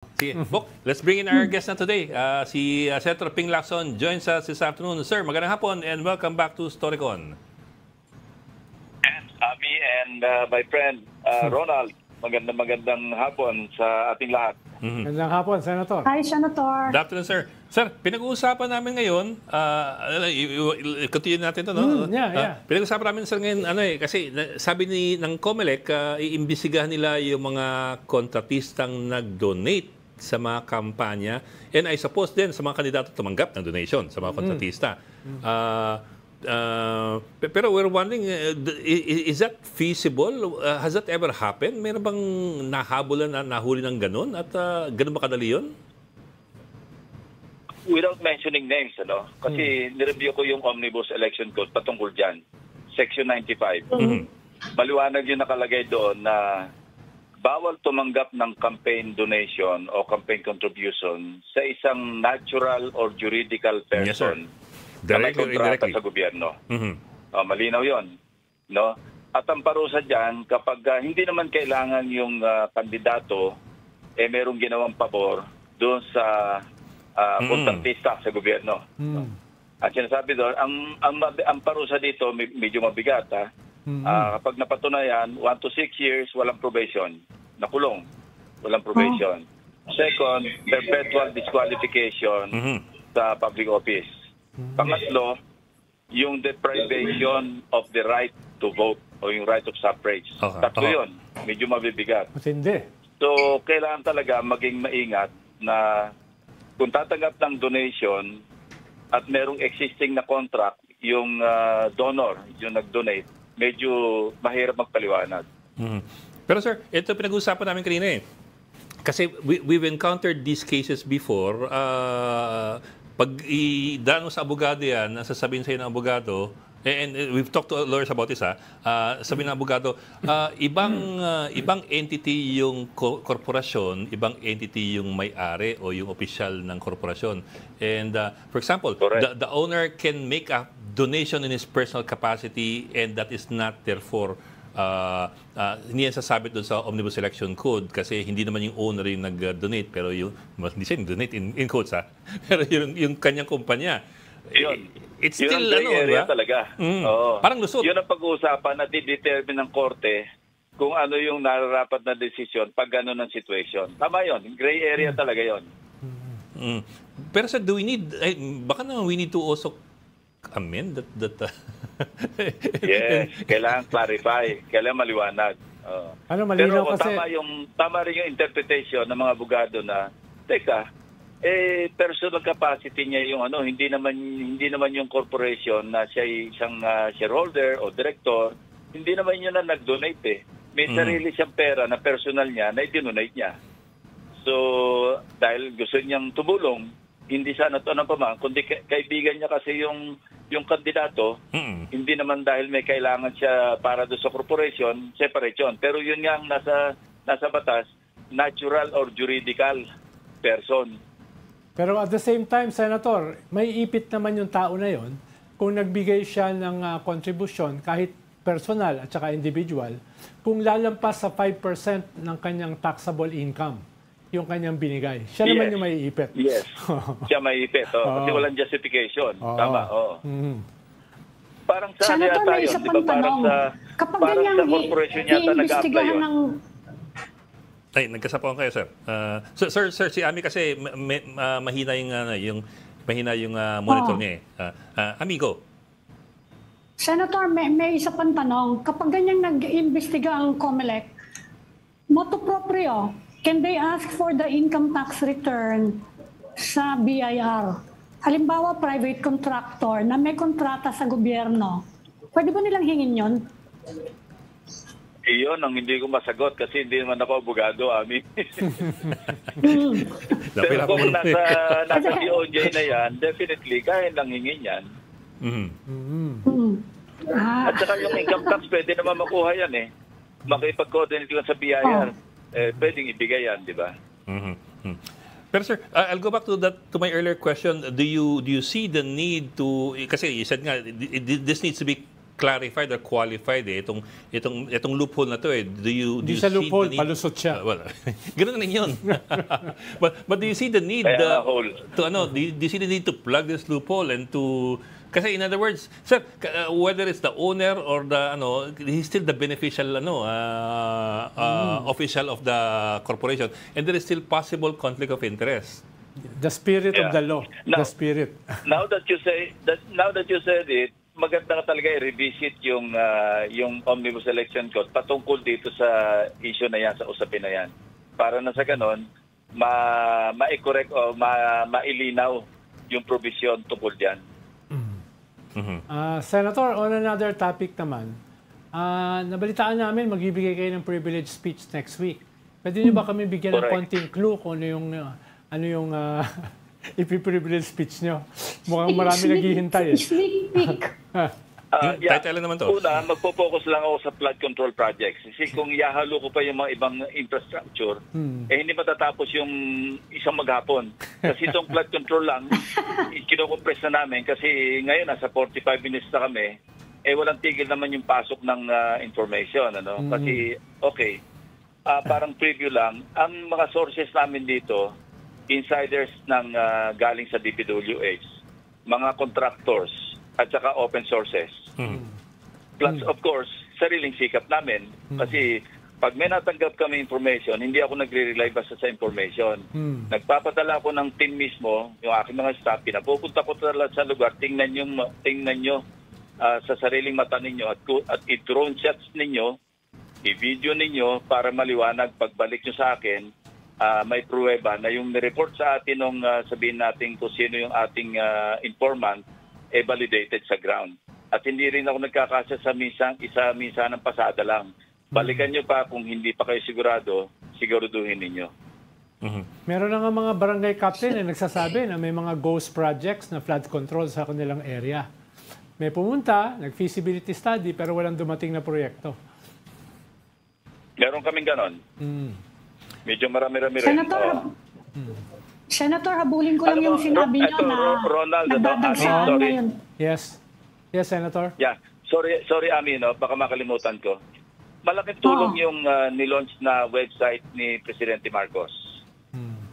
Sige. Bok, let's bring in our guest na today. Si Senator Ping Lacson joins us this afternoon. Sir, magandang hapon and welcome back to Storycon. Ami and my friend Ronald, magandang hapon sa ating lahat. Magandang hapon, Senator. Hi, Senator. Good afternoon, sir. Sir, pinag-uusapan namin ngayon, continue natin ito, no? Pinag-uusapan namin, sir, ngayon, kasi sabi ng COMELEC, iimbisigahan nila yung mga kontratistang nag-donate sa mga kampanya and I suppose din sa mga kandidato tumanggap ng donation sa mga kontratista. Pero we're wondering, is that feasible? Has that ever happened? Meron bang nahabulan na nahuli ng ganun? At ganun ba kadali yun? Without mentioning names, kasi nireview ko yung Omnibus Election Code patungkol dyan. Section 95. Maliwanag yung nakalagay doon na bawal tumanggap ng campaign donation o campaign contribution sa isang natural or juridical person. Yes, na may kontrata sa gobyerno. Malinaw yon, no? At ang parusa dyan, kapag hindi naman kailangan yung kandidato, merong ginawang pabor doon sa kontratista sa gobyerno. At sinasabi doon, ang parusa dito medyo mabigat. Kapag napatunayan, 1 to 6 years, walang probation. Nakulong, walang probation. Second, perpetual disqualification sa public office. Pangatlo, yung deprivation of the right to vote o yung right of suffrage. Tatlo yun. Medyo mabibigat. Matindi. So, kailangan talaga maging maingat na kung tatanggap ng donation at merong existing na contract, yung donor, yung nag-donate, medyo mahirap magpaliwanag. Pero sir, ito pinag-uusapan namin kanina eh. Kasi we've encountered these cases before. Pag idaan mo sa abogado yan, sasabihin sa'yo ng abogado, and we've talked to lawyers about this, sabihin ng abogado, ibang entity yung korporasyon, ibang entity yung may-ari o yung opisyal ng korporasyon. And for example, the owner can make a donation in his personal capacity and that is not therefore hindi yan sasabit doon sa Omnibus Election Code kasi hindi naman yung owner yung nag-donate pero yung hindi siya donate in quotes pero yung kanyang kumpanya it's still area talaga. Parang lusot. Yun ang pag-uusapan na didetermine ng korte kung ano yung nararapat na desisyon pag gano'n ang situation. Tama yun. Gray area talaga yun. Pero sir, do we need baka naman we need to also amend that yes, kailangan clarify, kailangan maliwanag. Ano malinaw kasi tama rin yung interpretation ng mga abogado na teka, personal capacity niya yung hindi naman yung corporation na siya isang shareholder o director, hindi naman yun na nag-donate May sarili siyang pera na personal niya na i-donate niya. So, dahil gusto niyang tumulong, hindi sana ito kundi kaibigan niya kasi yung kandidato, hindi naman dahil may kailangan siya para doon sa corporation, separate yun. Pero yun nga nasa batas, natural or juridical person. Pero at the same time, Senator, may ipit naman yung tao na yon kung nagbigay siya ng contribution kahit personal at saka individual, kung lalampas sa 5% ng kanyang taxable income yung kanyang binigay. Siya naman yung may ipit. Yes. Siya may ipit. Kasi walang justification. Tama. Parang sa Senator, may isa pang tanong. Kapag ganyang i-imbestigahan ng... Ay, nagkasapawan kayo, sir. Sir, si Ami kasi mahina yung monitor niya Amigo. Senator, may isa pang tanong. Kapag ganyang nag-iimbestiga ang COMELEC, motu proprio, can they ask for the income tax return sa BIR? Halimbawa, private contractor na may kontrata sa gobyerno. Pwede ba nilang hingin yun? Iyon ang hindi ko masagot kasi hindi naman ako abogado, Ami. Pero kung nasa DOJ na yan, definitely, kaya lang hingin yan. At saka yung income tax, pwede naman makuha yan Makipag-coordinate lang sa BIR. Pwedeng ibigay yan, di ba? Pero sir, I'll go back to my earlier question. Do you see the need to, kasi you said nga, this needs to be clarified or qualified itong loophole na to eh. Do you Hindi sa see loophole, the need? palusot siya. Well, ganoon na yun. but do you see the need do you see the need to plug this loophole and to kasi in other words, sir, whether it's the owner or the he's still the beneficial official of the corporation, and there is still possible conflict of interest. The spirit of the law. The spirit. Now that you said it, maganda ka talaga i-revisit yung Omnibus Election Code patungkol dito sa issue na yan, sa usapin na yan. Para na sa ganon, ma-correct o mailinaw yung provision tungkol dyan. Senator, on another topic naman, nabalitaan namin magbibigay kayo ng privilege speech next week. Pwede niyo ba kami bigyan ng konting clue kung ano yung ipiprivilege speech nyo? Mukhang marami naghihintay eh. Sneak peek. Title naman to. Una, magpo-focus lang ako sa flood control projects. Kasi kung ihahalo ko pa yung mga ibang infrastructure, hindi matatapos yung isang maghapon. Kasi itong flood control lang, kinocompress na namin kasi ngayon nasa 45 minutes na kami, walang tigil naman yung pasok ng information. Kasi, okay, parang preview lang, ang mga sources namin dito, insiders ng galing sa DPWH, mga contractors, at saka open sources. Plus, of course, sariling sikap namin. Kasi pag may natanggap kami information, hindi ako nagre-rely basta sa information. Nagpapadala ako ng team mismo, yung aking mga staff, pinapupunta ko talaga sa lugar, tingnan nyo sa sariling mata ninyo at i-drone shots ninyo, i-video ninyo para maliwanag pagbalik nyo sa akin, may pruweba na yung report sa atin nung sabihin natin kung sino yung ating informant, validated sa ground. At hindi rin ako nagkakasya sa misa ng pasada lang. Balikan nyo pa kung hindi pa kayo sigurado, siguraduhin ninyo. Meron na nga mga barangay captain na nagsasabi na may mga ghost projects na flood control sa kanilang area. May pumunta, nag-feasibility study, pero walang dumating na proyekto. Meron kaming ganon. Medyo marami-rami rin. Senator, habulin ko lang yung sinabi niyo na Ronald, nadadagsahan na yun. Yes. Yes, Senator. Yeah. Sorry, Ami, baka makalimutan ko. Malaking tulong yung nilaunch na website ni Presidente Marcos.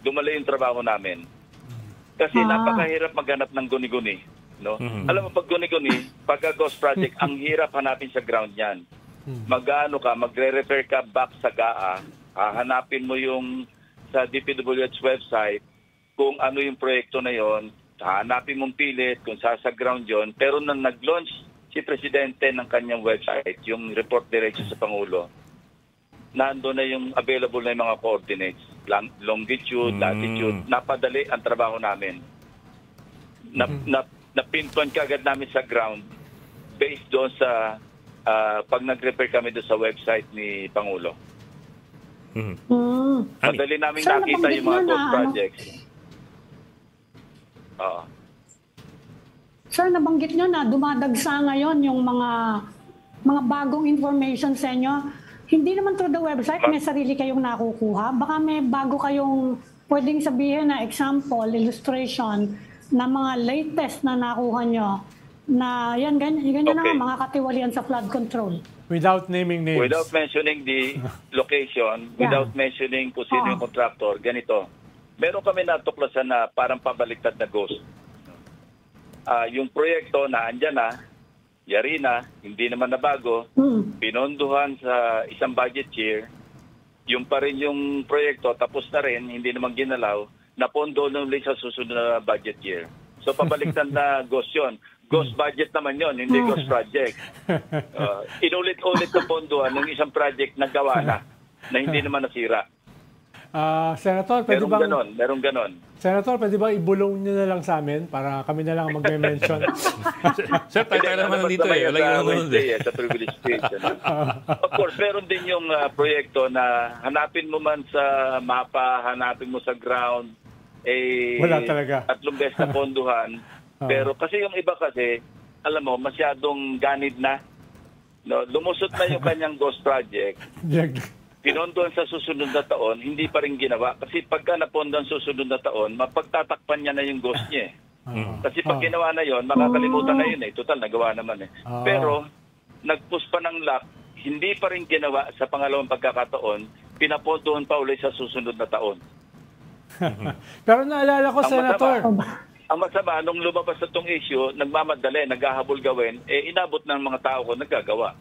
Dumali yung trabaho namin. Kasi napakahirap maghanap ng guni-guni. No? Alam mo, pag guni-guni, pagka ghost project, ang hirap hanapin sa ground yan. Magre-refer ka back sa GAA, hahanapin mo yung sa DPWH website, kung ano yung proyekto na yon, hanapin mong pilit kung sa ground yon. Pero nang nag-launch si Presidente ng kanyang website, yung report diretso sa Pangulo, nando na yung available na yung mga coordinates, longitude, latitude, napadali ang trabaho namin. Na-pinpoint kagad namin sa ground based doon sa pag nag-refer kami doon sa website ni Pangulo. Madali namin nakita yung mga ghost projects. Sir, nabanggit nyo na dumadagsa ngayon yung mga bagong information sa inyo. Hindi naman through the website, may sarili kayong nakukuha. Baka may bago kayong pwedeng sabihin na example, illustration na mga latest na nakuha nyo na yan, ganyan na mga katiwalian sa flood control. Without naming names. Without mentioning the location, without mentioning kung sino yung contractor, ganito. Meron kami natuklasan na parang pabaliktad na ghost. Yung proyekto na andyan na, yari na, hindi naman nabago, pinonduhan sa isang budget year, yung pa rin yung proyekto, tapos na rin, hindi naman ginalaw, napondo na ulit sa susunod na budget year. So pabaliktad na ghost yun. Ghost budget naman yon, hindi ghost project. Inulit-ulit na ponduhan ng isang project na gawa na hindi naman nasira. Senator, pwede Meron ganon. Senator, pwede ba ibulong nyo na lang sa amin para kami na lang mag-mention? Sir, tayo naman nandito eh. Sa privilege speech. Of course, meron din yung proyekto na hanapin mo man sa mapa, hanapin mo sa ground, wala talaga. 3 beses na ponduhan. Pero kasi yung iba kasi, alam mo, masyadong ganid na. No, lumusot na yung kanyang ghost project. Pinondohan sa susunod na taon, hindi pa rin ginawa. Kasi pagka napondohan sa susunod na taon, mapagtatakpan niya na yung ghost niya. Kasi pag ginawa na yon, makakalimutan na yun eh. Total, nagawa naman eh. Pero nag-push pa ng lock, hindi pa rin ginawa sa pangalawang pagkakataon, pinapondohan pa ulit sa susunod na taon. Pero naalala ko, Senator. Ang masama, nung lumabas na itong issue, nagmamadali, naghahabol gawin, inabot ng mga tao ko, nagagawa.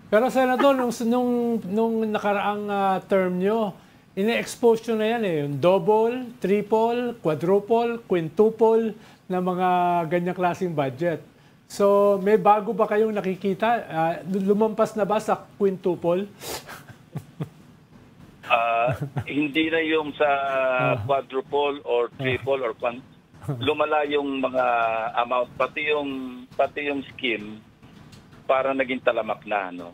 Pero Senator, nung nakaraang term nyo, ine-expose nyo na yan yung double, triple, quadruple, quintuple na mga ganyang klaseng budget. So, may bago ba kayong nakikita? Lumampas na ba sa quintuple? Hindi na yung sa quadruple or triple or lumala yung mga amount, pati yung scheme para naging talamak na. No?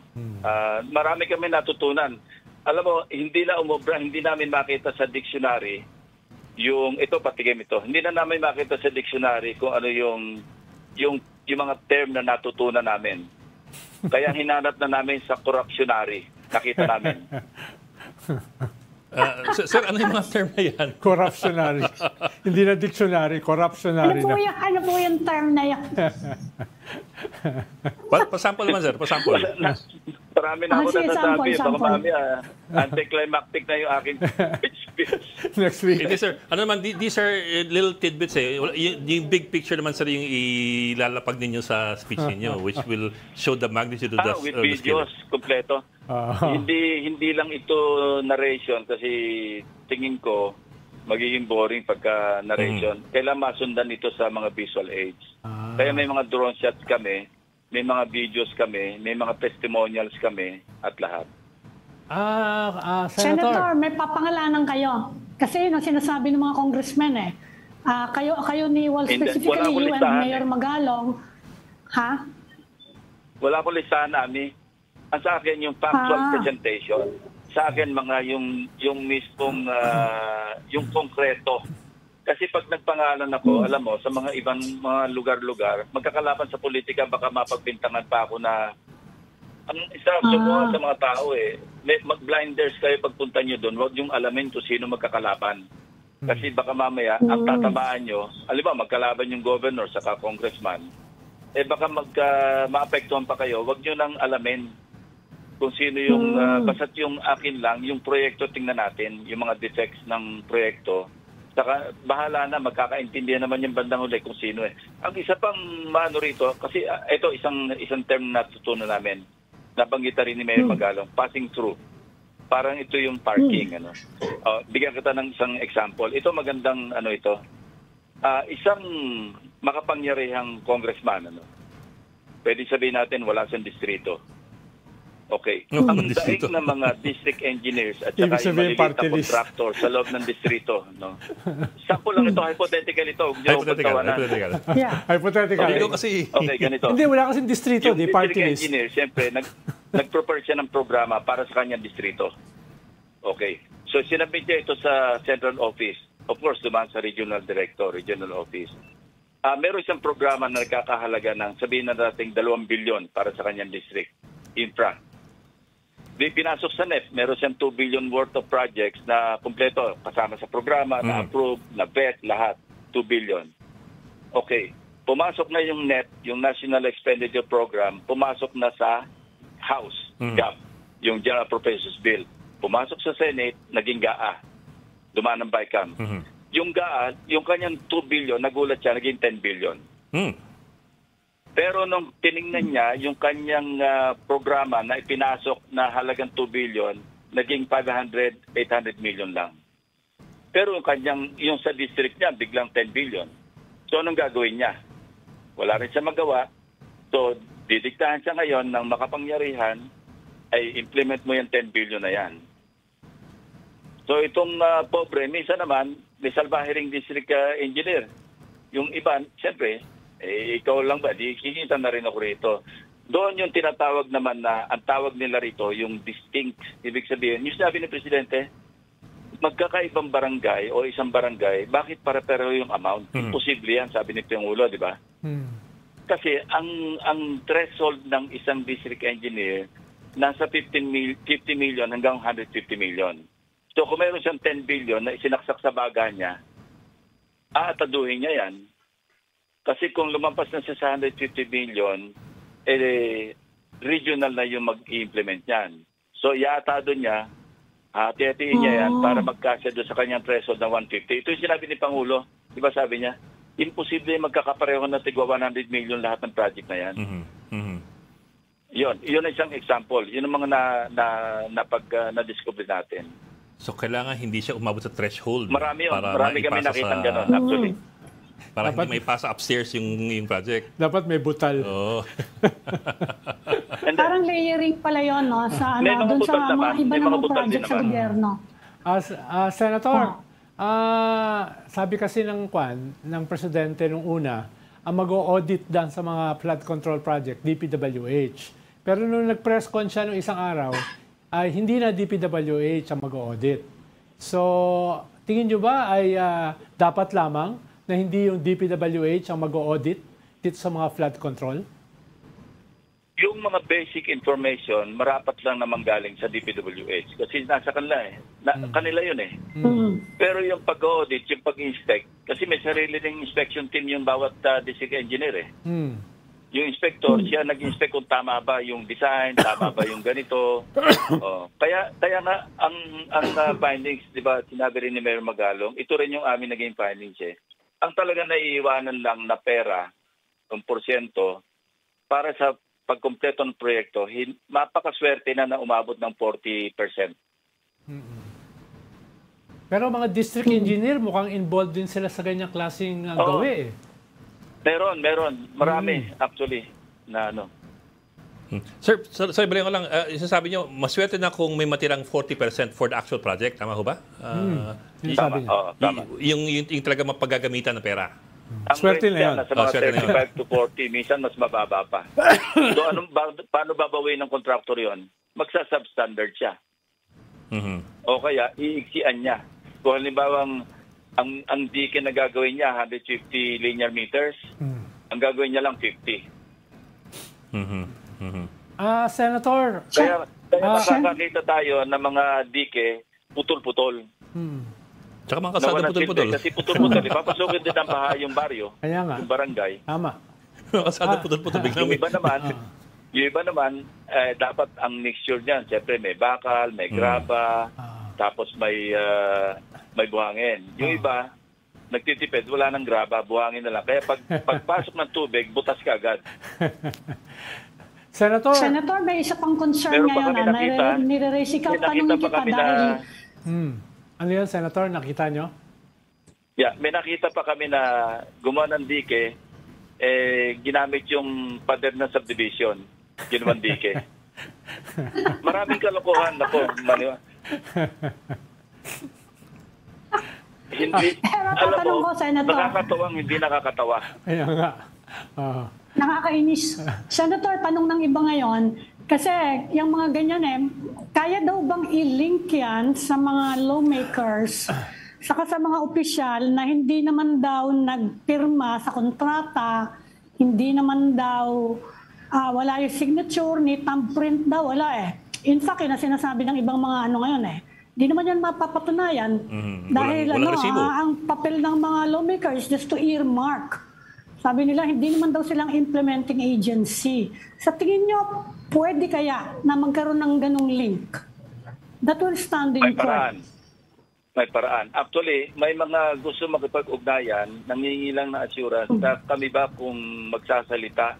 Marami kami natutunan. Alam mo, hindi na umubra, hindi namin makita sa dictionary hindi na namin makita sa dictionary kung ano yung mga term na natutunan namin. Kaya hinanap na namin sa corruptionary. Nakita namin. Sir, ano yung mga term na yan? Corruptionary. Hindi na dictionary, corruptionary na. Ano po yung term na yan? Pasample naman, sir. Pasample. Marami na ako sige, nasasabi. Baka sample. mami, anticlimactic na yung aking speech. Next week. Hindi, sir. Ano naman, these are little tidbits eh. Yung big picture naman, sir, yung ilalapag ninyo sa speech ninyo, which will show the magnitude of the With videos, kompleto. Hindi lang ito narration kasi tingin ko magiging boring pagka narration. Kailangan masundan ito sa mga visual aids. Kaya may mga drone shots kami, may mga videos kami, may mga testimonials kami at lahat. Senator, may papangalanan kayo. Kasi yun ang sinasabi ng mga congressmen kayo ni specifically you and Mayor Magalong. Ha? Wala akong listahan namin. Ang sa akin yung factual presentation. Sa akin mga yung mismong yung konkreto. Kasi pag nagpangalan ako, alam mo, sa mga ibang mga lugar-lugar, magkakalaban sa politika, baka mapagbintangan pa ako na ang instruction mo sa mga tao mag-blinders kayo pagpunta nyo doon, huwag yung alamin kung sino magkakalaban. Kasi baka mamaya, ang tatamaan nyo, alam ba, magkalaban yung governor saka congressman, baka maapektuhan pa kayo, huwag nyo nang alamin kung sino yung, basta't yung akin lang, yung proyekto tingnan natin, yung mga defects ng proyekto, saka bahala na, magkakaintindihan naman yung bandang huli kung sino Ang isa pang maano rito, kasi ito isang term na natutunan namin, nabanggit rin ni Mayor Magalong, passing through. Parang ito yung parking. Bigyan kita ng isang example. Ito magandang ito. Isang makapangyarihang congressman, pwede sabihin natin wala sa distrito. Okay. Ang daig ng mga district engineers at saka yung maliliit na contractor sa loob ng distrito. Sample lang ito, hypothetical ito. Hypothetical. Hypothetical. Okay, ganito. Hindi, wala kasing distrito, yung di party district list. engineer, siyempre, nag-prepare siya ng programa para sa kanyang distrito. Okay. So, sinabit niya ito sa central office. Of course, dumaan sa regional director, regional office. Meron siyang programa na nagkakahalaga ng, sabihin na natin, 2 billion para sa kanyang district. Infra. Pinasok sa NEP, meron siyang 2 billion worth of projects na kumpleto, kasama sa programa, na-approve, na-vet, lahat. 2 billion. Okay. Pumasok na yung NEP, yung National Expenditure Program, pumasok na sa House, GAP, yung General Appropriations Bill. Pumasok sa Senate, naging GAA. Dumaan ng BICAM. Yung GAA, yung kanyang 2 billion, nagulat siya, naging 10 billion. Pero nung tiningnan niya, yung kanyang programa na ipinasok na halagang 2 billion, naging 500, 800 million lang. Pero yung sa district niya, biglang 10 billion. So anong gagawin niya? Wala rin siya magawa. So didiktahan siya ngayon ng makapangyarihan ay implement mo yung 10 billion na yan. So itong pobre, minsan naman, may salbahe ring district engineer. Yung iba, siyempre, ikaw lang ba? Di kikita na rin ako rito. Doon yung tinatawag naman na, ang tawag nila rito, yung distinct. Ibig sabihin, yung sabi ni Presidente, magkakaibang barangay o isang barangay, bakit para-pareho yung amount? Imposible yan, sabi ni Pangulo, di ba? Kasi ang threshold ng isang district engineer, nasa 50 million hanggang 150 million. So kung meron siyang 10 billion na isinaksak sa baga niya, aataduhin niya yan. Kasi kung lumampas na siya sa 150 billion, regional na yung mag-implement yan. So, iata doon niya, hati-hatiin niya yan para magkasya doon sa kanyang threshold na 150. Ito yung sinabi ni Pangulo. Di ba sabi niya, imposible magkakapareho na tigwa 100 million lahat ng project na yan. Yun ang isang example. Yun ang mga na-discover natin. So, kailangan hindi siya umabot sa threshold. Marami kami maipasa nakitang gano'n, actually. Para hindi may pasa upstairs yung project. Dapat may butal. Oo. Parang layering pala yun, no? Sa, May mga doon butal sa naman. mga iba May mga namang butal din project sa naman. gobyerno. Senator, sabi kasi ng presidente nung una, ang mag-o-audit dan sa mga flood control project, DPWH. Pero nung nag-press con siya nung isang araw, ay hindi na DPWH ang mag-audit. So, tingin nyo ba ay dapat lamang na hindi yung DPWH ang mag-audit dito sa mga flood control? Yung mga basic information, marapat lang naman galing sa DPWH. Kasi nasa kanila kanila yun eh. Pero yung pag-audit, yung pag-inspect, kasi may sarili ng inspection team yung bawat district engineer eh. Yung inspector, siya nag-inspect kung tama ba yung design, tama ba yung ganito. Kaya nga, ang findings, di ba, sinabi rin ni Mayor Magalong, ito rin yung amin naging findings eh. Ang talaga naiiwanan lang na pera, ng porsyento, para sa pagkumpleto ng proyekto, mapakaswerte na umabot ng 40%. Pero mga district engineer, mukhang involved din sila sa ganyang klaseng gawi eh. Meron. Marami, actually, na ano. Sir, sorry, balik ko lang. Isasabi niyo, maswerte na kung may matirang 40% for the actual project. Tama ho ba? Sabi niya. Tama. Yung talaga mapagagamitan ng pera. Ang Swerte rate na yun. nasa mga Swerte na yun. 35 to 40, minsan mas mababa pa. So, paano babawin ng contractor yon? Magsa-substandard siya. O kaya, iiksian niya. Kung halimbawa, ang dike na gagawin niya, 150 linear meters, ang gagawin niya lang 50. Senator. Kaya nakakakita tayo ng mga dike, putol-putol. Tsaka mga kasada putol-putol. Kasi putol-putol, ipapasukin din ang baha yung baryo, Kaya nga. yung barangay. Tama. Mga kasada putol-putol. Yung iba naman, dapat ang mixture niyan, siyempre may bakal, may graba, tapos may buhangin. Yung iba, nagtitipid, wala nang graba, buhangin na lang. Kaya pagpasok ng tubig, butas ka agad. Senator, may isa pang concern Meron pa ngayon kami nakita. nire-raise ikaw. May nakita Tanungin pa kita kami dahil ano yan, Senator? Nakita nyo? Yeah, may nakita pa kami na gumawa ng dike, ginamit yung pader ng subdivision, ginawang dike. Maraming kalokohan ako, hindi, alam mo, nakakatawang hindi nakakatawa. Kaya nga. nakakainis. Senator, tanong ng iba ngayon, kasi yung mga ganyan kaya daw bang i-link yan sa mga lawmakers, saka sa mga opisyal na hindi naman daw nagpirma sa kontrata, hindi naman daw wala yung signature ni thumbprint daw, wala eh. In fact, sinasabi ng ibang mga ngayon hindi naman yan mapapatunayan dahil walang ang papel ng mga lawmakers just to earmark. Sabi nila, hindi naman daw silang implementing agency. Sa tingin nyo, pwede kaya na magkaroon ng ganong link? That will stand in court. May paraan. Actually, may mga gusto makipag-ugnayan, nangingi lang na assurance na kami ba kung magsasalita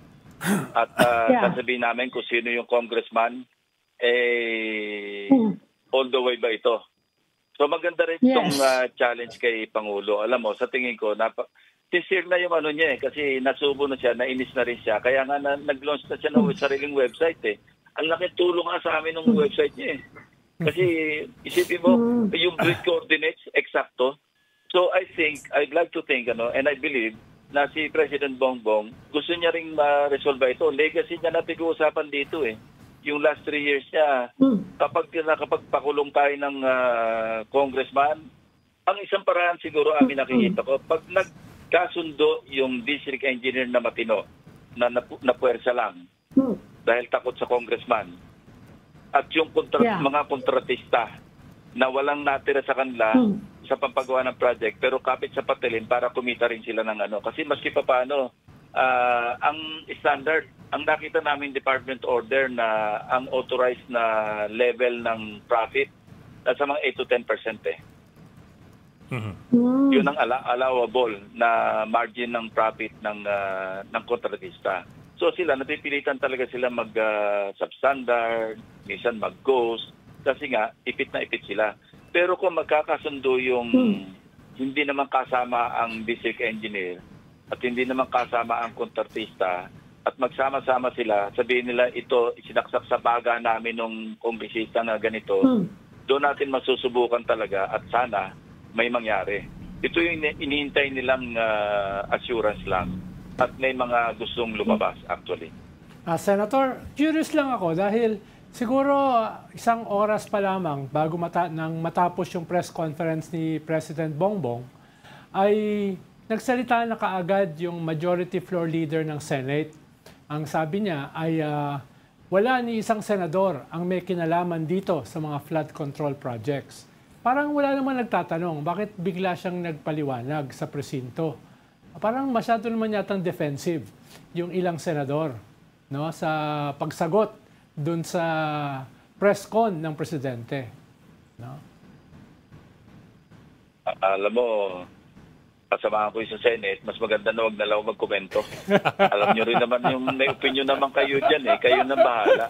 at sasabihin namin kung sino yung congressman, all the way ba ito? So maganda rin itong challenge kay Pangulo. Alam mo, sa tingin ko, sincere na yung niya kasi nasubo na siya, nainis na rin siya. Kaya nga nag-launch na siya ng sariling website Ang laking tulong nga sa amin ng website niya Kasi isipin mo, yung grid coordinates, eksakto. So I'd like to think, and I believe, na si President Bongbong, gusto niya ring ma-resolve ito. Legacy niya na pag-uusapan dito Yung last 3 years niya, kapag pakulong tayo ng congressman, ang isang paraan siguro amin nakikita ko, pag nagkasundo yung district engineer na matino, na puwersa lang, dahil takot sa congressman, at yung mga kontratista na walang natira sa kanila sa pampagawa ng project, pero kapit sa patelin para kumita rin sila ng Kasi maski pa paano, ang standard, ang nakita namin department order na ang authorized na level ng profit nasa mga 8 to 10% eh. Yun ang allowable na margin ng profit ng kontratista. So sila, napipilitan talaga sila mag-substandard, minsan mag-ghost, kasi nga, ipit na ipit sila. Pero kung magkakasundo yung hindi naman kasama ang district engineer at hindi naman kasama ang kontratista at magsama-sama sila, sabihin nila ito, isinaksak sa baga namin ng kongresista na ganito, doon natin masusubukan talaga at sana may mangyari. Ito yung inihintay nilang assurance lang at may mga gustong lumabas actually. Senator, curious lang ako dahil siguro isang oras pa lamang bago nang matapos yung press conference ni President Bongbong ay nagsalita na kaagad yung majority floor leader ng Senate. Ang sabi niya ay wala ni isang senador ang may kinalaman dito sa mga flood control projects. Parang wala naman nagtatanong, bakit bigla siyang nagpaliwanag sa presinto? Parang masyado naman yatang defensive yung ilang senador, no, sa pagsagot dun sa press con ng presidente. No? Alam mo, kasamahan ko yung sa Senate, mas maganda na wag na lang magkomento. Alam nyo rin naman yung may opinion naman kayo dyan eh. Kayo na bahala.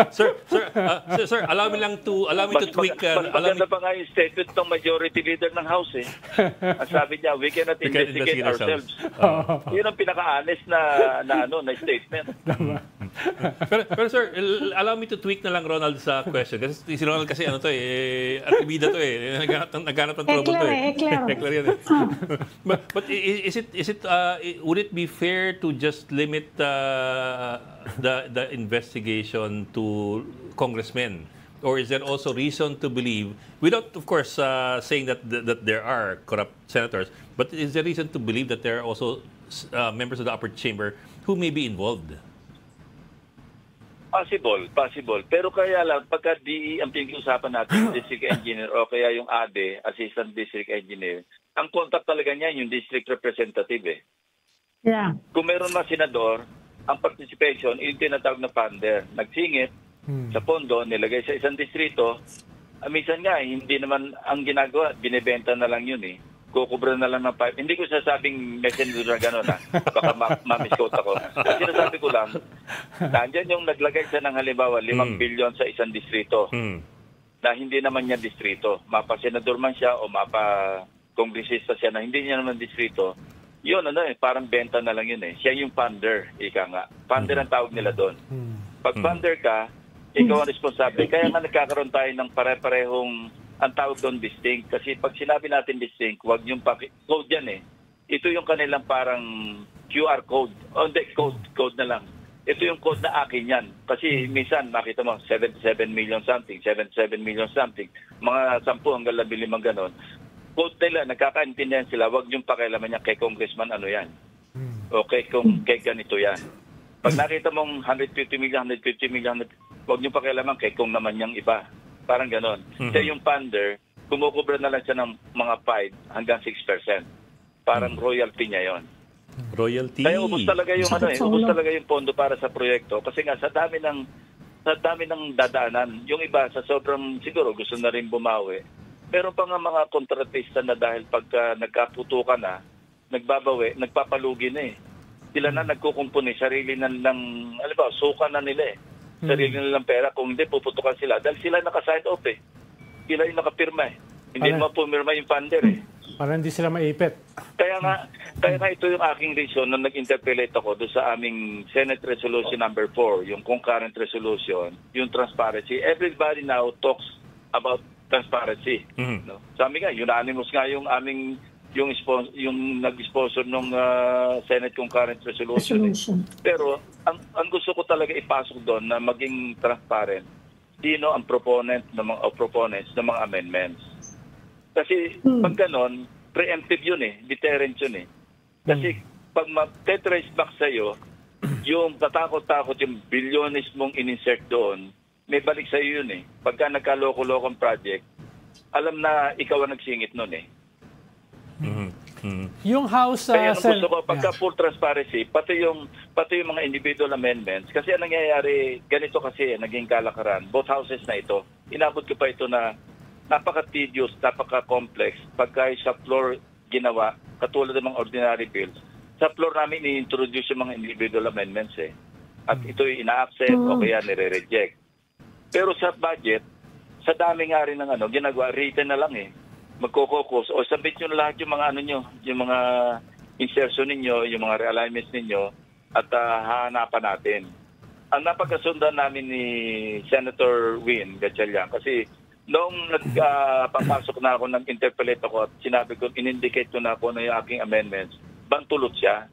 Sir, allow me to tweak. Mas maganda pa nga yung statement ng majority leader ng House eh. Ang sabi niya, we cannot investigate ourselves. Yun ang pinaka-honest na statement. pero sir, allow me to tweak na lang Ronald sa question. Kasi si Ronald kasi atribida to eh. Naghanap ng trouble to eh. Ekler yan eh. But would it be fair to just limit the investigation to congressmen, or is there also reason to believe, without of course saying that there are corrupt senators, but is there reason to believe that there are also members of the upper chamber who may be involved? Possible. Pero kaya lang, pagka ang pinag-usapan natin, district engineer o kaya yung ADE, assistant district engineer, ang contact talaga niya yung district representative eh. Yeah. Kung meron na senador, ang participation, yung tinatawag na funder, nagsingit sa pondo, nilagay sa isang distrito, minsan nga, hindi naman ang ginagawa, binibenta na lang yun eh. Kukubra na lang ng 5. Hindi ko sasabing messenger na gano'n ha. Baka ma-misquote ako. Kasi sinasabi ko lang, nandiyan yung naglagay siya ng halimbawa 5 bilyon sa isang distrito na hindi naman niya distrito. Mapa-senador man siya o mapa-kongresista siya na hindi niya naman distrito. Yun, parang benta na lang yun eh. Siya yung funder, ika nga. Funder ang tawag nila doon. Pag funder ka, ikaw ang responsable. Kaya nga nagkakaroon tayo ng pare-parehong ang tawag doon distinct. Kasi pag sinabi natin distinct, wag yung code yan eh. Ito yung kanilang parang QR code. O hindi, code na lang. Ito yung code na akin yan. Kasi minsan, makita mo, 77 million something, 77 million something. Mga 10 hanggang 15 ganon. Code nila, nagkakaintindihan sila, wag yung pakialaman niya kay congressman, ano yan. Okay, kung kay ganito yan. Pag nakita mong 150 million, wag yung pakialaman kay kung naman yung iba. Parang ganon. Kaya yung funder, kumukubra na lang siya ng mga 5 hanggang 6%. Parang royalty niya yon. Royalty. Kaya ubos talaga yung ubos talaga yung pondo para sa proyekto kasi nga sa dami ng dadaanan. Yung iba sa sobrang siguro gusto na rin bumawi. Meron pa nga mga kontratista na dahil pagka nagkaputukan na, nagbabawi, nagpapalugi na eh. Sila na nagkukumpuni, sarili na lang, suka na nila eh. Sarili nilang pera, kung hindi, puputukan sila. Dahil sila naka-sign off eh. Sila yung nakapirma eh. Hindi naman pumirma yung funder eh. Para hindi sila maipit. Kaya nga ito yung aking reason nung nag-interpellate ako doon sa aming Senate Resolution number 4, yung concurrent resolution, yung transparency. Everybody now talks about transparency. No? Sabi nga, unanimous nga yung aming yung nag-sponsor ng Senate Concurrent Resolution. Pero ang gusto ko talaga ipasok doon na maging transparent, sino ang proponents ng mga amendments. Kasi pag ganon, preemptive yun eh, deterrent yun eh. Kasi pag mag-trace back sa'yo, yung tatakot-takot yung bilyones mong in-insert doon, may balik sa'yo yun eh. Pagka nagkaloko-lokong project, alam na ikaw ang nagsingit nun eh. Yung House... Kaya ang gusto ko, pagka full transparency, pati yung mga individual amendments, kasi ang nangyayari, ganito kasi, naging kalakaran, both houses na ito, inabot ko pa ito na napaka-tedious, napaka-complex, pagka sa floor ginawa, katulad ng mga ordinary bills, sa floor namin i-introduce yung mga individual amendments At ito yung ina-accept o kaya nire-reject. Pero sa budget, sa dami nga rin ng ginagawa, written na lang magkokokos o submit nyo na lahat yung mga yung mga insertion ninyo, yung mga realignments ninyo at hahanapan natin. Ang napagkasundan namin ni Senator Win Gatchalian kasi noong nagpapasok na ako, nag-interpellate ako at sinabi ko, in-indicate ko na ako na yung aking amendments, bantulot siya.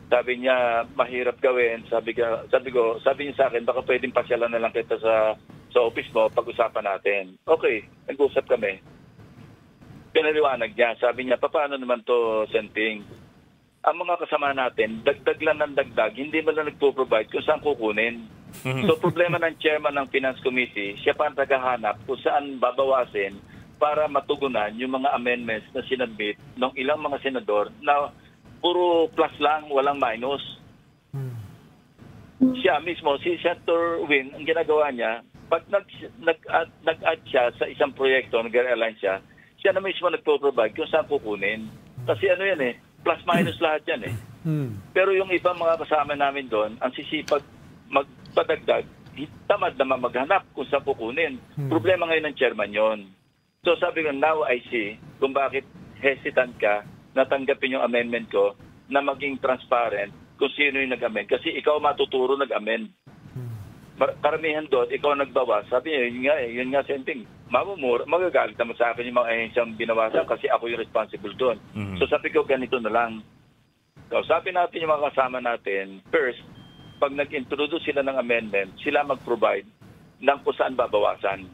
Sabi niya, mahirap gawin. Sabi niya sa akin, baka pwedeng pasyalan na lang kita sa office mo, pag-usapan natin. Okay, nag-usap kami. Pinaliwanag niya, sabi niya, paano naman to, Senting? Ang mga kasama natin, dagdag lang ng dagdag, hindi man lang nagpo-provide kung saan kukunin. So problema ng chairman ng Finance Committee, siya pa ang tagahanap kung saan babawasin para matugunan yung mga amendments na sinabit ng ilang mga senador na puro plus lang, walang minus. Siya mismo, si Senator Win, ang ginagawa niya, pag nag-add siya sa isang proyekto, nag-realign siya, siya na mismo nagpo-provide kung saan kukunin. Kasi plus minus lahat yan Pero yung ibang mga kasama namin doon, ang sisipag magpadagdag, tamad naman maghanap kung saan kukunin. Problema ngayon ng chairman yon. So sabi ko, now I see kung bakit hesitant ka na tanggapin yung amendment ko na maging transparent kung sino yung nag-amend. Kasi ikaw matuturo nag-amend. Karamihan doon, ikaw nagbawas. Sabi niya, yun nga, Senting, mamumura, magagalit naman sa akin yung mga ahensyang binawasan kasi ako yung responsible doon. So sabi ko, ganito na lang. So sabi natin yung mga kasama natin, first, pag nag-introduce sila ng amendment, sila mag-provide ng kung saan babawasan.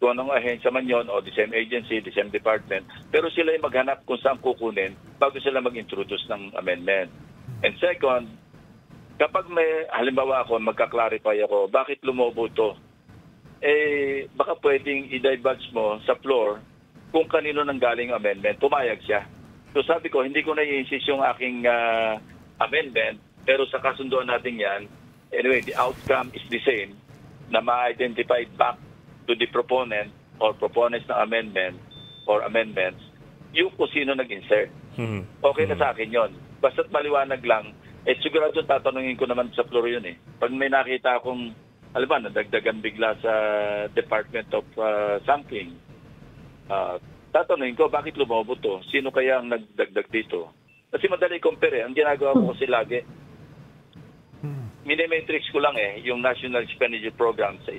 Kung anong ahensya man yun, o the same agency, the same department, pero sila yung maghanap kung saan kukunin bago sila mag-introduce ng amendment. And second, kapag may, halimbawa ako, magka-clarify ako, bakit lumobo to? Baka pwedeng i-divulge mo sa floor kung kanino nang galing amendment. Pumayag siya. So sabi ko, hindi ko na i-insist yung aking amendment, pero sa kasunduan natin yan, anyway, the outcome is the same, na ma-identify back to the proponent or proponents ng amendment or amendments, yung kung sino nag-insert. Okay na sa akin yon. Basta't maliwanag lang, sigurado tatanungin ko naman sa floor yun Pag may nakita akong, alam ba, nadagdagan bigla sa Department of something, tatanungin ko, bakit lumobo to? Sino kaya ang nagdagdag dito? Kasi madali compare Ang ginagawa ko kasi lagi, minimatrix ko lang yung National Expenditure Program sa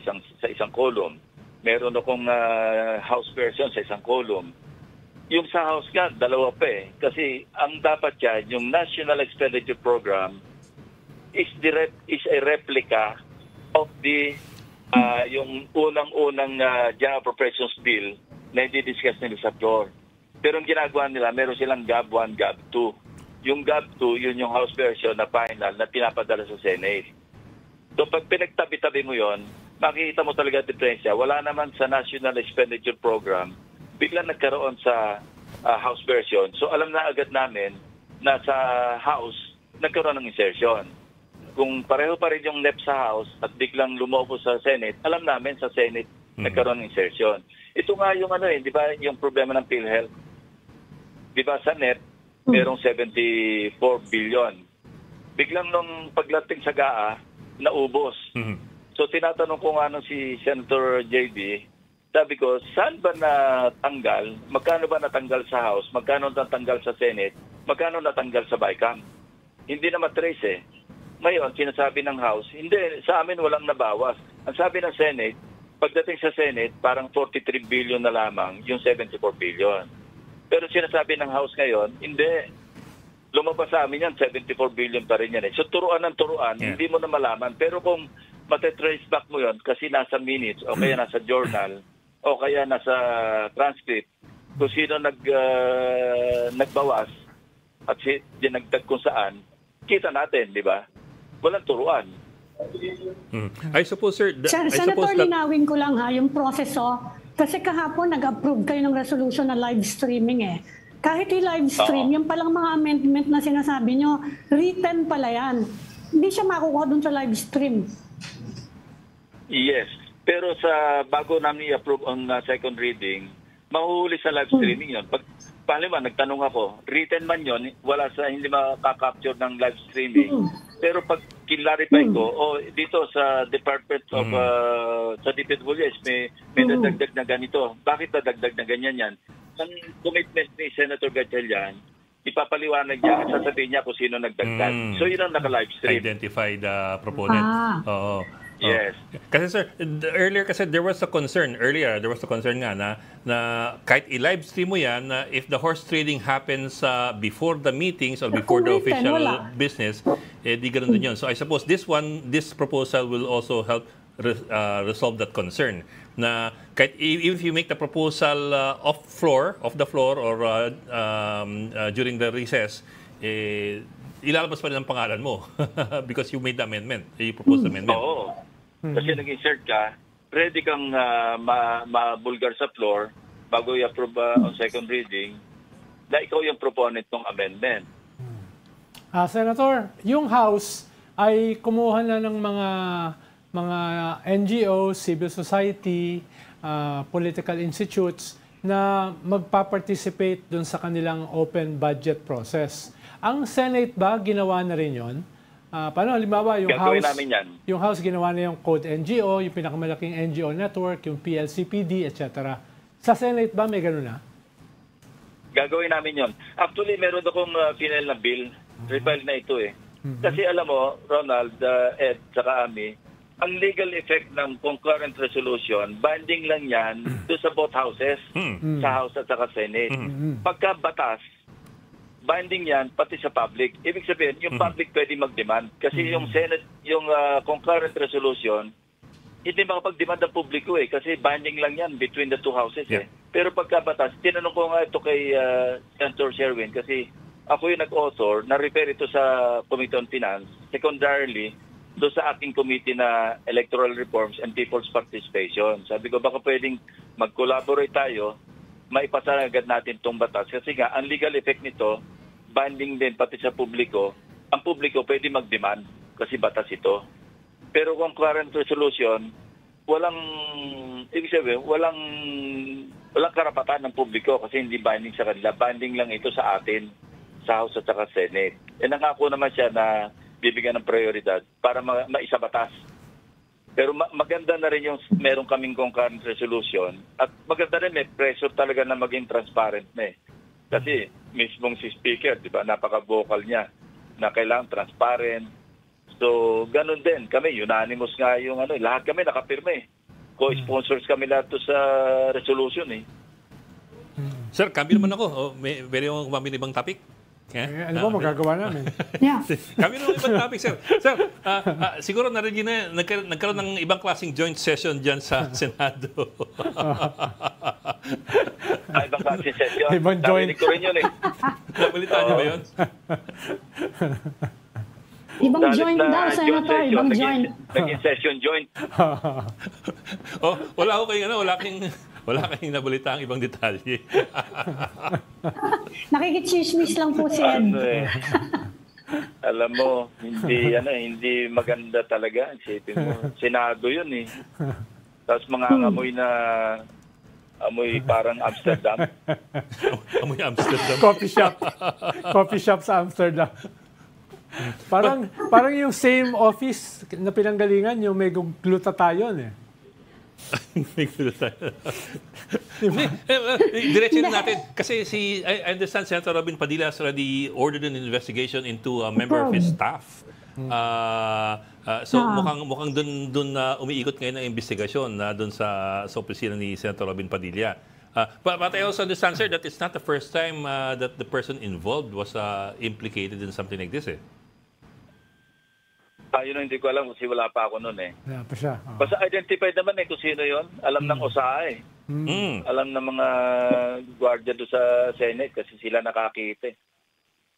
isang column. Meron akong House version sa isang column. Yung sa House nga, dalawa pa Kasi ang dapat yan, yung National Expenditure Program is a replica of the yung unang-unang General Appropriations Bill na i-discuss nila sa floor. Pero ang ginagawa nila, meron silang GAB 1, GAB 2. Yung GAB 2, yun yung House version na final na pinapadala sa Senate. So pag pinagtabi-tabi mo yon, makikita mo talaga diferensya. Wala naman sa National Expenditure Program, biglang nagkaroon sa House version. So alam na agad namin na sa House, nagkaroon ng insertion. Kung pareho pa rin yung NEP sa House at biglang lumobo sa Senate, alam namin sa Senate nagkaroon ng insertion. Ito nga yung di ba, yung problema ng PhilHealth. Di ba sa NEP, merong 74 billion. Biglang nung paglating sa GAA, naubos. So tinatanong ko nga si Senator JB, sabi ko, saan ba natanggal? Magkano ba natanggal sa House? Magkano natanggal sa Senate? Magkano natanggal sa BICAM? Hindi na matrace Ngayon, sinasabi ng House, hindi, sa amin walang nabawas. Ang sabi ng Senate, pagdating sa Senate, parang 43 billion na lamang yung 74 billion. Pero sinasabi ng House ngayon, hindi. Lumabas sa amin yan, 74 billion pa rin yan So turuan ng turuan, hindi mo na malaman. Pero kung matitrace back mo yon kasi nasa minutes o kaya nasa journal o kaya nasa transcript kung sino nagbawas at dinagdag kung saan, kita natin, di ba? Walang turuan. I suppose, sir, Senator, linawin ko lang yung proseso. Kasi kahapon nag-approve kayo ng resolution na live streaming Kahit i-live stream, yung palang mga amendment na sinasabi nyo, written pala yan. Hindi siya makukuha dun sa live stream. Yes. Pero bago namin i-approve ang second reading, mahuhuli sa live streaming yun. Halimbawa, nagtanong ako, written man yun, hindi makaka-capture ng live streaming. Pero pag kinlarify ko, dito sa Department of sa DPWS, may dadagdag na ganito. Bakit dadagdag na ganyan yan? Ang commitment ni Senator Gatchalian, ipapaliwanag niya at sasabihin niya kung sino nagdagdag. So yun ang naka-live stream. Identify the proponent. Oo. Yes. Kasi sir, earlier kasi there was a concern nga na kahit i-live stream mo yan, if the horse trading happens before the meetings or before the official business, di ganun din yun. So I suppose this proposal will also help resolve that concern. Na kahit if you make the proposal off the floor or during the recess, ilalabas pa rin ang pangalan mo because you made the amendment, you proposed the amendment. Oo. Kasi nag-insert ka, ready kang mabulgar sa floor bago i-approve on second reading na ikaw yung proponent ng amendment. Senator, yung House ay kumuha na ng mga NGO, civil society, political institutes na magpa-participate dun sa kanilang open budget process. Ang Senate ba, ginawa na rin yun? Paano, halimbawa, yung House ginawa na yung Code NGO, yung pinakamalaking NGO network, yung PLCPD, etc. Sa Senate ba, may gano'n na? Gagawin namin yon. Actually, meron akong final na bill. Refile na ito eh. Kasi alam mo, Ronald, Ed, saka Ami, ang legal effect ng concurrent resolution, binding lang yan doon sa both houses, sa House at saka Senate. Pagka batas, binding yan pati sa public. Ibig sabihin, yung public pwede mag-demand. Kasi yung Senate, yung concurrent resolution, hindi makapag-demand ang publiko eh. Kasi binding lang yan between the two houses eh. Pero pagkabatas, tinanong ko nga ito kay Senator Sherwin kasi ako yung nag-author, na-refer ito sa Committee on Finance, secondarily, doon sa ating committee na Electoral Reforms and People's Participation. Sabi ko, baka pwedeng mag-collaborate tayo, maipasa agad natin itong batas. Kasi nga, ang legal effect nito, binding din pati sa publiko, ang publiko pwede mag-demand kasi batas ito. Pero kung current resolution, ibig sabihin, walang karapatan ng publiko kasi hindi binding sa kanila. Binding lang ito sa atin, sa House at saka Senate. E nangako naman siya na bibigyan ng prioridad para maisabatas. Pero maganda na rin yung meron kaming concurrent resolution at maganda rin may pressure talaga na maging transparent na eh. Kasi mismong si Speaker, di ba, napaka-vocal niya na kailangan transparent. So, ganun din. Kami, unanimous nga yung lahat kami nakapirma eh. Co-sponsors kami lahat to sa resolution eh. Sir, cambio naman ako. Pwede akong kumamit ibang topic? Ano ba magagawa namin? Kami naman ibang topic, sir. Sir, siguro narinig na nagkaroon ng ibang klaseng joint session dyan sa Senado. Ibang klaseng session? Ibang joint. Narinig ko rin yun eh. Nabalitaan niyo ba yun? Ibang joint daw, Senator. Ibang joint. Naging session joint. Wala kayong nabalita ang ibang detalye. Nakikichismis lang po si Ed. Alam mo, hindi maganda talaga. Isipin mo, Senado yun eh. Tapos mga amoy parang Amsterdam. Amoy Amsterdam. Coffee shop sa Amsterdam. Parang yung same office na pinanggalingan, yung may glutathione eh. Diretso natin. Kasi I understand Senator Robin Padilla has already ordered an investigation into a member of his staff. So mukhang doon na umiikot ngayon ang investigasyon na doon sa opisina ni Senator Robin Padilla. But I also understand, sir, that it's not the first time that the person involved was implicated in something like this eh. Yun hindi ko alam kasi wala pa ako noon eh. Wala pa siya. Basta identified naman eh kung sino yun. Alam ng OSA eh. Alam ng mga gwardiya doon sa Senate kasi sila nakakita eh.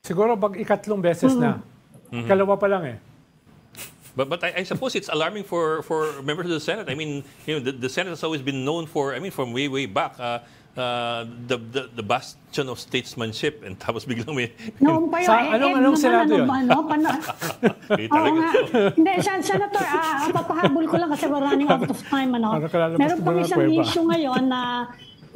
Siguro ikatlong beses na. Kalawa pa lang eh. But I suppose it's alarming for members of the Senate. I mean, the Senate has always been known for, from way back, the bastion of statesmanship and tapos biglang may... Noon pa yun. Sa anong Senado yun? Eh, Oo talaga. nga. Hindi, Senator, papahabol ko lang kasi we're running out of time. Meron pang isang issue ngayon na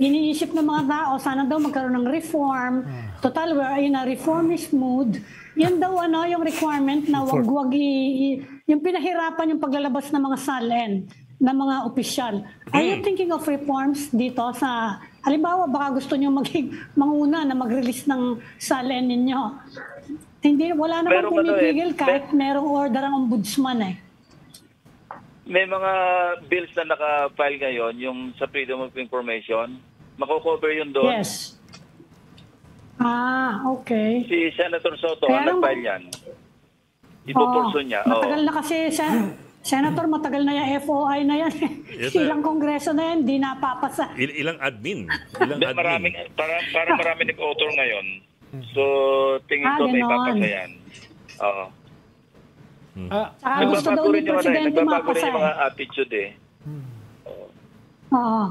iniisip ng mga tao, sana daw magkaroon ng reform. Total, we're in a reformist mood. Yan daw yung requirement na wag yung pinahirapan yung paglalabas ng mga SALN ng mga opisyal. Are you thinking of reforms dito sa, halimbawa baka gusto nyo manguna na mag-release ng SALN ninyo? Wala naman pumipigil kahit merong order ang ombudsman eh. May mga bills na naka-file ngayon, yung sa Freedom of Information, mako-cover yun doon. Yes. Okay. Si Senator Soto, Kaya ang nag-file yan. Ipupurso niya. Matagal na kasi, Senator, matagal na yung FOI na yan. Yes, sir. Ilang kongreso na yan, di napapasa. Ilang admin. Maraming nag-author ngayon. So, tingin ko may ganon. papasa yan. Oo. Saka gusto daw ni Presidente Nagbabago rin mapasa yung mga attitude eh. Oo.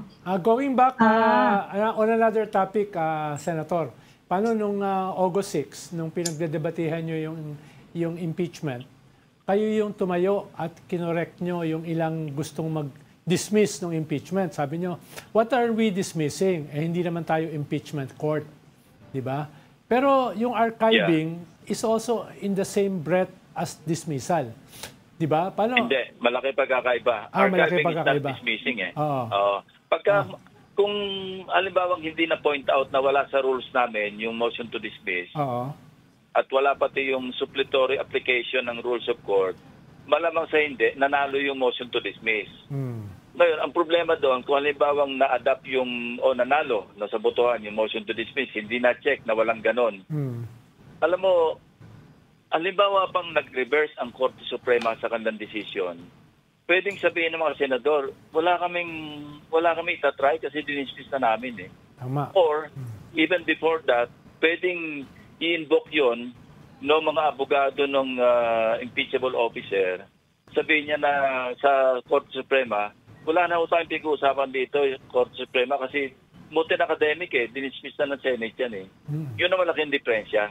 Going back on another topic, Senator, paano nung August 6, nung pinagdedebatehan nyo yung impeachment, kayo yung tumayo at kinorek nyo yung ilang gustong mag-dismiss ng impeachment. Sabi nyo, what are we dismissing? Hindi naman tayo impeachment court. Diba? Pero yung archiving is also in the same breath as dismissal. Diba? Paano? Hindi, malaki pagkakaiba. Malaki Archiving pagkakaiba. is not dismissing eh. Oo. Pagka, kung alimbawang hindi na point out na wala sa rules namin yung motion to dismiss, Oo. at wala pati yung supplementary application ng rules of court, malamang sa hindi, nanalo yung motion to dismiss. Ngayon, ang problema doon, kung halimbawang na-adapt yung, o nanalo, nasa botohan yung motion to dismiss, hindi na-check na walang ganon. Alam mo, halimbawa pang nag-reverse ang Korte Suprema sa kanilang desisyon, pwedeng sabihin ng mga senador, wala kami itatry kasi dinismiss na namin eh. Tama. Or, even before that, pwedeng i-invoke yun no mga abogado ng impeachable officer. Sabihin niya na sa Korte Suprema, wala na tayong pag-uusapan dito yung Korte Suprema kasi mutin academic eh, dinismiss na ng Senate yan eh. Yun ang malaking diferensya.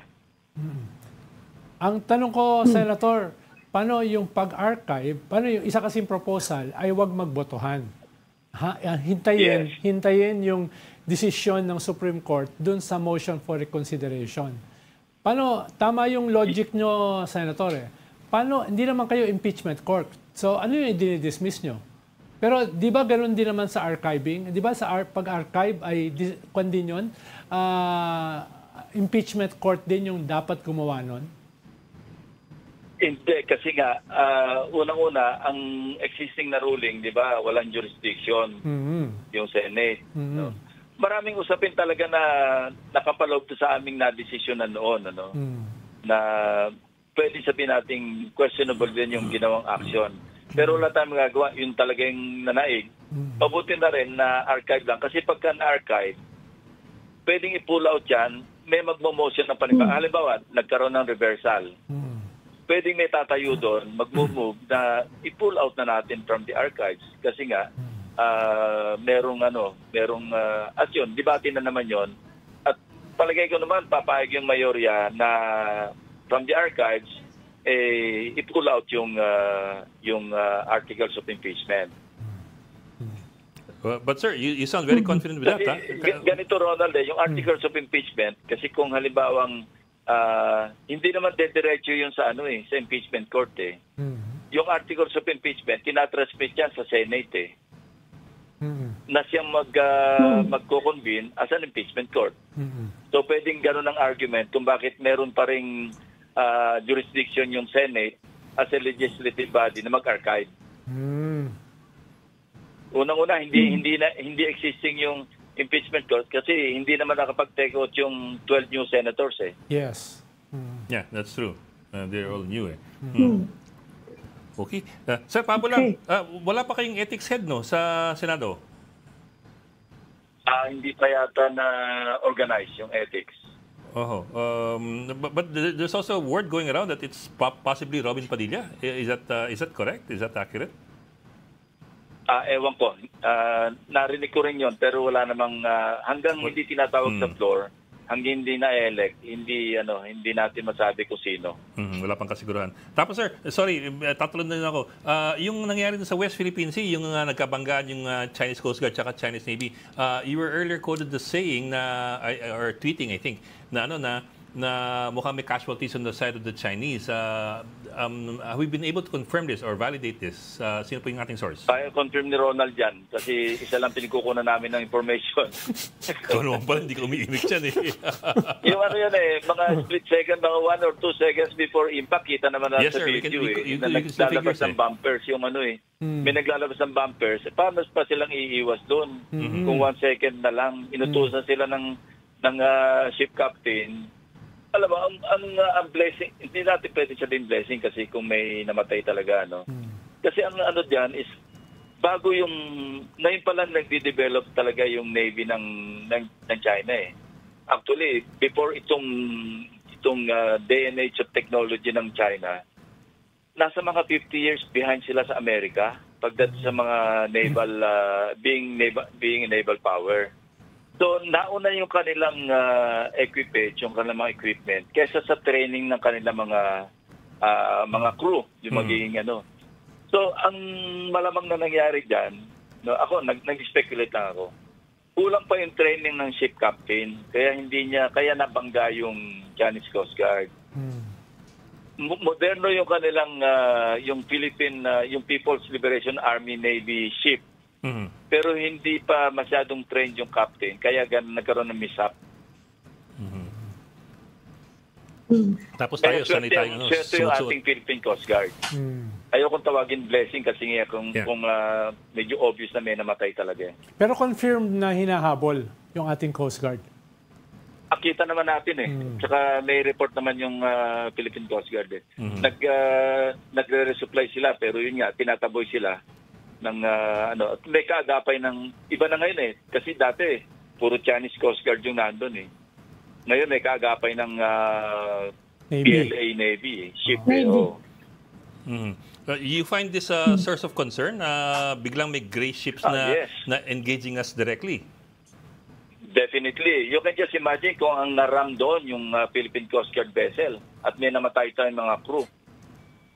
Ang tanong ko, Senator, paano yung pag-archive, paano yung isa kasing proposal ay wag magbotohan? Hintayin yung desisyon ng Supreme Court dun sa motion for reconsideration. Paano, tama yung logic nyo, Senator eh. Paano, hindi naman kayo impeachment court. So, ano yung i-dismiss nyo? Pero, di ba ganun din naman sa archiving? Di ba sa pag-archive ay, kung din yun, impeachment court din yung dapat gumawa nun? Hindi, kasi nga, unang-una, ang existing na ruling, di ba, walang jurisdiction yung Senate. No? Maraming usapin talaga na nakapaloob sa aming na-desisyon na noon, na pwede sabihin nating questionable din yung ginawang action. Pero wala tayong magagawa, yung talagang nanaig. Mabuti na rin na archive lang. Kasi pagka na-archive, pwedeng i-pull out yan, may magmo-motion ng panibang. Halimbawa, nagkaroon ng reversal. Pwedeng may tatayo doon, mag-move na i-pull out na natin from the archives. Kasi nga, merong at yun, debate na naman yon. At palagay ko naman, papayag yung mayorya na from the archives, i-pull out yung articles of impeachment. But sir, you sound very confident with that. Ganito, Ronald, yung articles of impeachment, kasi kung halimbawang hindi naman dediretso yun sa sa impeachment court eh. Yung articles of impeachment, tinatransmit yan sa Senate eh. Na siyang magko-convene as an impeachment court. So pwedeng ganun ang argument kung bakit meron pa ring jurisdiction yung Senate as a legislative body na mag-archive. Unang-una, hindi existing yung impeachment court kasi hindi naman nakapag-take out yung 12 new senators eh. Yes. Yeah, that's true. They're all new eh. Okay. Sir, Pablo lang, wala pa kayong ethics head no sa Senado? Hindi pa yata na organize yung ethics. But there's also a word going around that it's possibly Robin Padilla. Is that correct? Is that accurate? Ewan ko. Narinig ko rin yon pero wala namang hanggang hindi tinatawag sa floor, hanggang hindi na-elect, hindi natin masabi kung sino. Wala pang kasiguruhan. Tapos sir, sorry, tatalon na din ako. Yung nangyari sa West Philippine Sea, yung nagkabanggaan yung Chinese Coast Guard at Chinese Navy, you were earlier quoted the saying na, or tweeting I think, na mukhang may casualties on the side of the Chinese. Have we been able to confirm this or validate this? Sino po yung ating source? Kaya confirm ni Ronald yan kasi isa lang pinagkukunan namin ng information. Ikaw naman pala, hindi ka umiimik dyan eh. Yung yan mga split second, mga 1 or 2 seconds before impact, kita naman natin sa video na naglalabas ng bumpers yung may naglalabas ng bumpers. Paano pa silang iiwas doon? Kung 1 second na lang, inutusan sila ng ship captain. Alam mo, ang blessing, hindi natin pwede siya din blessing kasi kung may namatay talaga, Kasi ang diyan is, bago ngayon pa lang nagde-develop talaga yung Navy ng China eh. Actually, before itong day and age of technology ng China, nasa mga 50 years behind sila sa Amerika pagdating sa mga naval, being naval power. So, nauna yung kanilang equipage, yung kanilang mga equipment, kaysa sa training ng kanilang mga crew, yung magiging So, ang malamang na nangyari dyan, ako, nag-speculate lang ako. Kulang pa yung training ng ship captain, kaya nabangga yung Chinese Coast Guard. Moderno yung kanilang, yung yung People's Liberation Army Navy ship. Pero hindi pa masyadong trained yung captain, kaya nagkaroon ng mishap. Tapos tayo, sanay tayo. Swerte yung ating Philippine Coast Guard. Ayokong tawagin blessing kasi kung medyo obvious na may namatay talaga. Pero confirmed na hinahabol yung ating Coast Guard. Kita naman natin Tsaka may report naman yung Philippine Coast Guard Nagre-resupply sila pero yun nga, tinataboy sila ng may kaagapay ng iba na ngayon kasi dati puro Chinese Coast Guard yung nandun ngayon may kaagapay ng PLA Navy ship You find this a source of concern? Biglang may gray ships na engaging us directly? Definitely. You can just imagine kung ang naram doon yung Philippine Coast Guard vessel at may namatay tayong mga crew.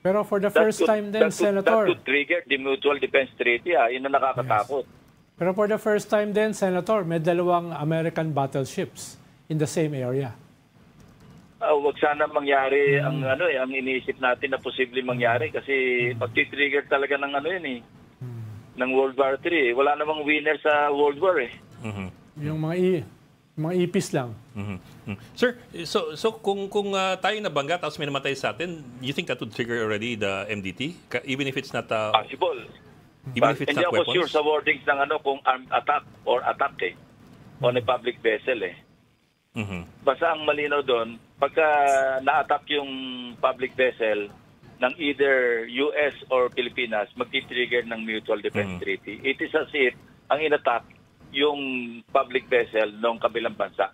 Pero for the first time din, Senator... That could trigger the Mutual Defense Treaty. Yun ang nakakatakot. Yes. Pero for the first time din, Senator, may 2 American battleships in the same area. Wag sana mangyari ang iniisip natin na posibleng mangyari kasi pag-trigger talaga ng ng World War III. Wala namang winner sa World War Yung mga ipis lang. Sir, so kung tayo nabangga tapos may namatay sa atin, you think that would trigger already the MDT? Even if it's not possible. Even if it's hindi not ako weapons? sure sa wordings ng kung armed attack or attack on a public vessel Basta ang malinaw doon, pagka na-attack yung public vessel ng either US or Pilipinas, magti-trigger ng Mutual Defense Treaty. It is as if ang in-attack yung public vessel ng kabilang bansa.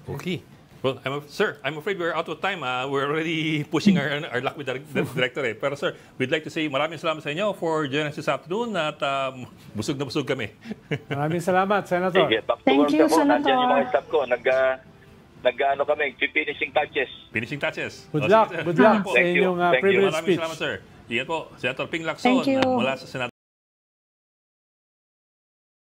Okay. Well, sir, I'm afraid we're out of time. We're already pushing our luck with the director. Pero sir, we'd like to say maraming salamat sa inyo for joining us this afternoon at busog na busog kami. Maraming salamat, Senator. Sige, Thank you, Senator. Nandiyan yung mga staff ko. Kami, finishing touches. Finishing touches. Good luck sa inyong privilege speech. Maraming salamat, sir. Iyan po, Senator Ping Lacson mula sa Senado.